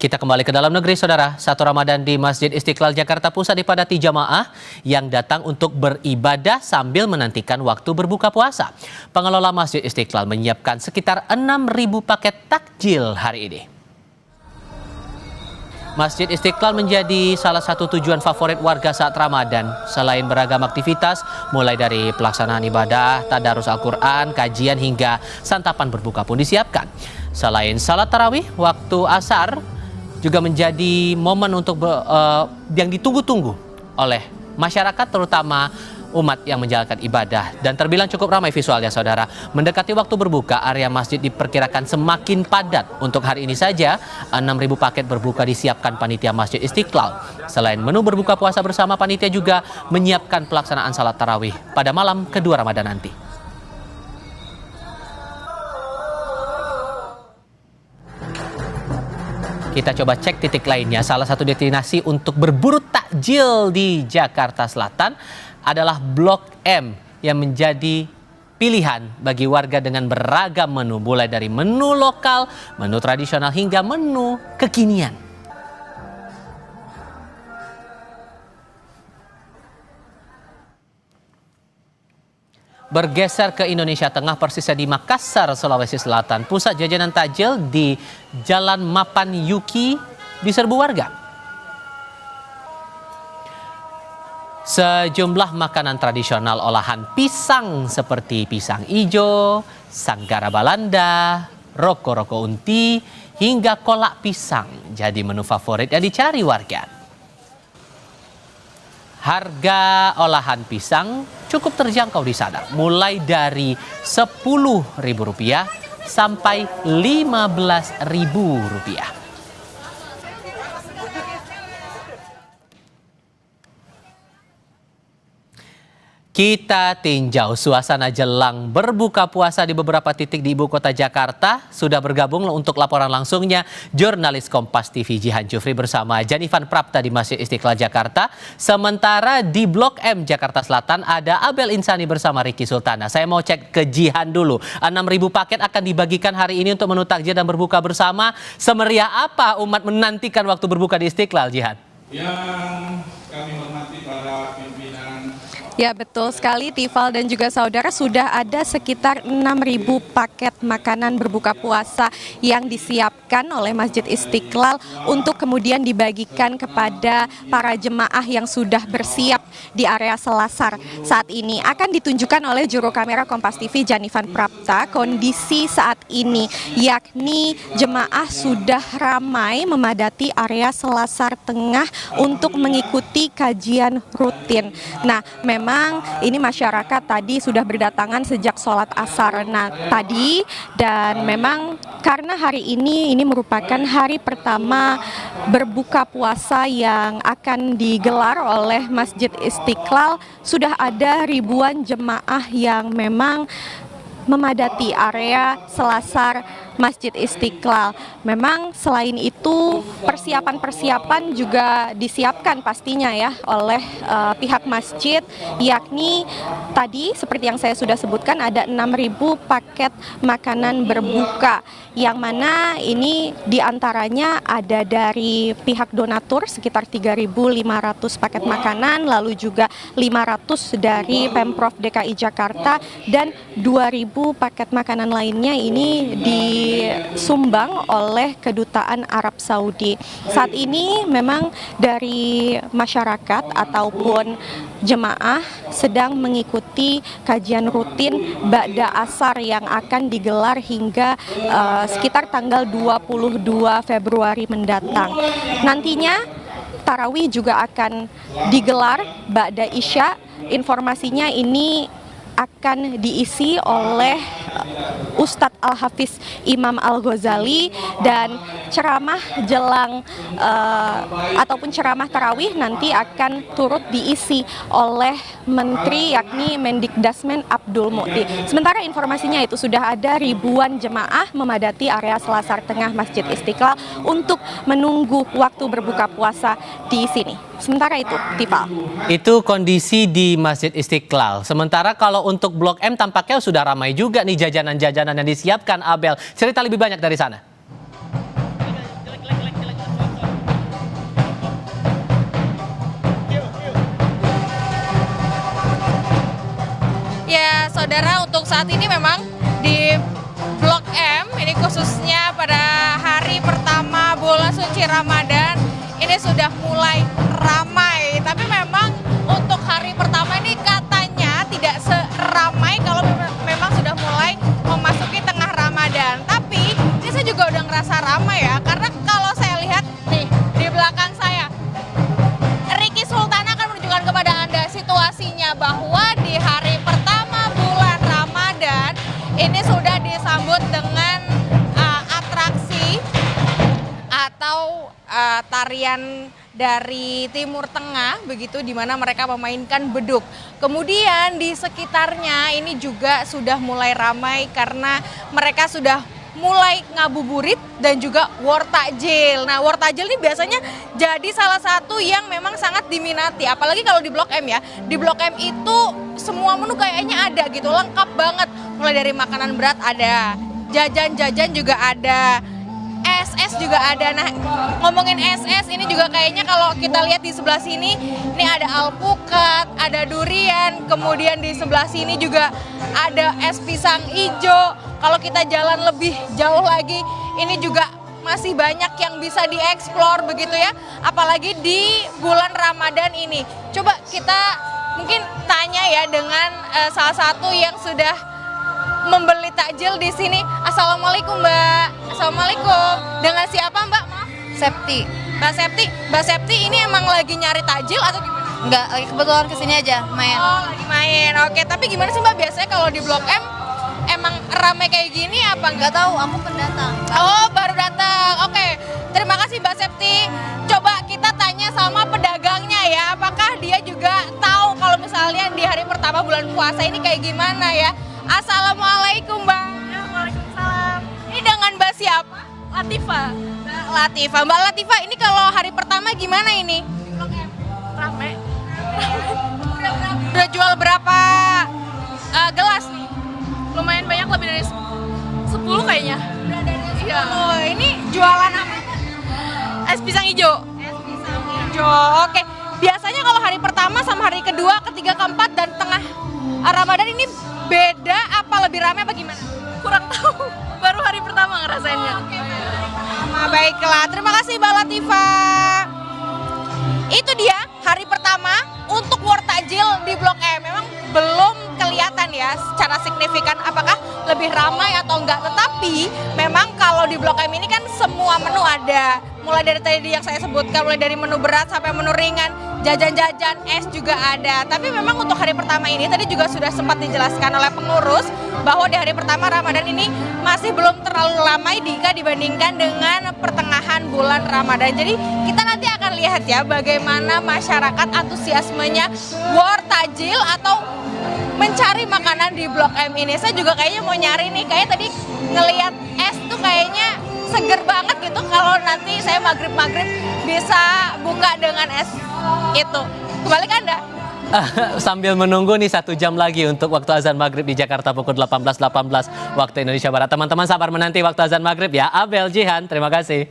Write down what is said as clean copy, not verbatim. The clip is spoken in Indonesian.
Kita kembali ke dalam negeri, Saudara. Satu Ramadan di Masjid Istiqlal Jakarta Pusat dipadati jamaah yang datang untuk beribadah sambil menantikan waktu berbuka puasa. Pengelola Masjid Istiqlal menyiapkan sekitar 6.000 paket takjil hari ini. Masjid Istiqlal menjadi salah satu tujuan favorit warga saat Ramadan. Selain beragam aktivitas, mulai dari pelaksanaan ibadah, tadarus Al-Quran, kajian hingga santapan berbuka pun disiapkan. Selain salat tarawih, waktu asar juga menjadi momen untuk yang ditunggu-tunggu oleh masyarakat, terutama umat yang menjalankan ibadah. Dan terbilang cukup ramai visualnya, Saudara. Mendekati waktu berbuka, area masjid diperkirakan semakin padat. Untuk hari ini saja, 6.000 paket berbuka disiapkan panitia Masjid Istiqlal. Selain menu berbuka puasa bersama, panitia juga menyiapkan pelaksanaan salat tarawih pada malam kedua Ramadan nanti. Kita coba cek titik lainnya. Salah satu destinasi untuk berburu takjil di Jakarta Selatan adalah Blok M yang menjadi pilihan bagi warga dengan beragam menu, mulai dari menu lokal, menu tradisional hingga menu kekinian. Bergeser ke Indonesia Tengah, persisnya di Makassar, Sulawesi Selatan. Pusat jajanan takjil di Jalan Mapan Yuki diserbu warga. Sejumlah makanan tradisional olahan pisang seperti pisang ijo, sanggara balanda, roko-roko unti, hingga kolak pisang jadi menu favorit yang dicari warga. Harga olahan pisang cukup terjangkau di sana, mulai dari Rp10.000 sampai Rp15.000. Kita tinjau suasana jelang berbuka puasa di beberapa titik di ibu kota Jakarta. Sudah bergabung untuk laporan langsungnya jurnalis Kompas TV Jihan Jufri bersama Janifan Prapta di Masjid Istiqlal Jakarta. Sementara di Blok M Jakarta Selatan ada Abel Insani bersama Riki Sultana. Saya mau cek ke Jihan dulu. 6.000 paket akan dibagikan hari ini untuk menu takjil dan berbuka bersama. Semeriah apa umat menantikan waktu berbuka di Istiqlal, Jihan? Yang kami hormati para pimpinan. Ya, betul sekali Tifal dan juga saudara, sudah ada sekitar 6.000 paket makanan berbuka puasa yang disiapkan oleh Masjid Istiqlal untuk kemudian dibagikan kepada para jemaah yang sudah bersiap di area Selasar. Saat ini akan ditunjukkan oleh juru kamera Kompas TV Janifan Prapta kondisi saat ini, yakni jemaah sudah ramai memadati area Selasar Tengah untuk mengikuti kajian rutin. Nah, memang ini masyarakat tadi sudah berdatangan sejak sholat asar tadi, dan memang karena hari ini merupakan hari pertama berbuka puasa yang akan digelar oleh Masjid Istiqlal, sudah ada ribuan jemaah yang memang memadati area Selasar Masjid Istiqlal. Memang selain itu persiapan-persiapan juga disiapkan pastinya ya oleh pihak masjid, yakni tadi seperti yang saya sudah sebutkan ada 6.000 paket makanan berbuka, yang mana ini diantaranya ada dari pihak donatur sekitar 3.500 paket makanan, lalu juga 500 dari Pemprov DKI Jakarta, dan 2.000 paket makanan lainnya ini disumbang oleh Kedutaan Arab Saudi. Saat ini memang dari masyarakat ataupun jemaah sedang mengikuti kajian rutin Ba'da Asar yang akan digelar hingga sekitar tanggal 22 Februari mendatang. Nantinya tarawih juga akan digelar Ba'da Isya. Informasinya ini akan diisi oleh Ustadz Al-Hafiz Imam Al-Ghazali, dan ceramah jelang ataupun ceramah tarawih nanti akan turut diisi oleh Menteri, yakni Mendikdasmen Abdul Mu'ti. Sementara informasinya itu sudah ada ribuan jemaah memadati area Selasar Tengah Masjid Istiqlal untuk menunggu waktu berbuka puasa di sini. Sementara itu, Tifal. Itu kondisi di Masjid Istiqlal. Sementara kalau untuk Blok M tampaknya sudah ramai juga nih jajanan-jajanan yang disiapkan, Abel. Cerita lebih banyak dari sana. saat ini memang di Blok M, ini khususnya pada hari pertama bulan suci Ramadan, ini sudah mulai ramai. Tapi memang untuk hari pertama ini katanya tidak seramai kalau memang sudah mulai memasuki tengah Ramadan. Tapi ini saya juga udah ngerasa ramai ya, karena kalau saya lihat nih di belakang saya, Ricky Sultan akan menunjukkan kepada Anda situasinya bahwa di hari pertama bulan Ramadan ini sudah disambut dengan atraksi atau tarian dari Timur Tengah begitu, di mana mereka memainkan beduk. Kemudian di sekitarnya ini juga sudah mulai ramai karena mereka sudah mulai ngabuburit dan juga war takjil. Nah, war takjil ini biasanya jadi salah satu yang memang sangat diminati, apalagi kalau di Blok M ya. Di Blok M itu semua menu kayaknya ada gitu, lengkap banget. Mulai dari makanan berat ada, jajan-jajan juga ada, SS juga ada. Nah, ngomongin SS ini juga kayaknya kalau kita lihat di sebelah sini, ini ada alpukat, ada durian, kemudian di sebelah sini juga ada es pisang hijau. Kalau kita jalan lebih jauh lagi, ini juga masih banyak yang bisa dieksplor begitu ya, apalagi di bulan Ramadan ini. Coba kita mungkin tanya ya dengan salah satu yang sudah membeli takjil di sini. Assalamualaikum Mbak. Assalamualaikum. Dengan siapa Mbak? Maaf. Septi. Mbak Septi. Mbak Septi ini emang lagi nyari takjil atau gimana? Enggak, lagi kebetulan kesini aja main. Oh, lagi main. Oke, tapi gimana sih Mbak biasanya kalau di Blok M emang ramai kayak gini apa enggak? Enggak tahu, aku pendatang. Oh, baru datang. Oke, terima kasih Mbak Septi. Coba kita tanya sama pedagangnya ya, apakah dia juga tahu kalau misalnya di hari pertama bulan puasa ini kayak gimana ya. Assalamualaikum Mbak. Waalaikumsalam. Ini dengan Mbak siapa? Latifah. Mbak Latifah. Mbak Latifah, ini kalau hari pertama gimana ini? Rame. Udah jual berapa gelas nih? Lumayan banyak, lebih dari 10 kayaknya. Iya. Oh, ini jualan apa? Es pisang hijau. Es pisang hijau. Oke. Biasanya kalau hari pertama sama hari kedua, ketiga, keempat, dan tengah Ramadan ini beda apa lebih ramai apa gimana? Kurang tahu. Baru hari pertama ngerasainnya. Oke, baiklah. Terima kasih Mbak Latifah. Itu dia hari pertama untuk war takjil di Blok M. Memang belum kelihatan ya secara signifikan apakah lebih ramai atau enggak. Tetapi memang kalau di Blok M ini kan semua menu ada. Mulai dari tadi yang saya sebutkan, mulai dari menu berat sampai menu ringan, jajan-jajan, es juga ada. Tapi memang untuk hari pertama ini tadi juga sudah sempat dijelaskan oleh pengurus bahwa di hari pertama Ramadan ini masih belum terlalu ramai jika dibandingkan dengan pertengahan bulan Ramadan. Jadi kita nanti akan lihat ya bagaimana masyarakat antusiasmenya war takjil atau mencari makanan di Blok M ini. Saya juga kayaknya mau nyari nih, kayak tadi ngelihat es tuh kayaknya seger banget gitu, kalau nanti saya maghrib-maghrib bisa buka dengan es itu. Kembali ke Anda. Sambil menunggu nih 1 jam lagi untuk waktu azan maghrib di Jakarta pukul 18.18 waktu Indonesia Barat. Teman-teman sabar menanti waktu azan maghrib ya. Abel, Jihan, terima kasih.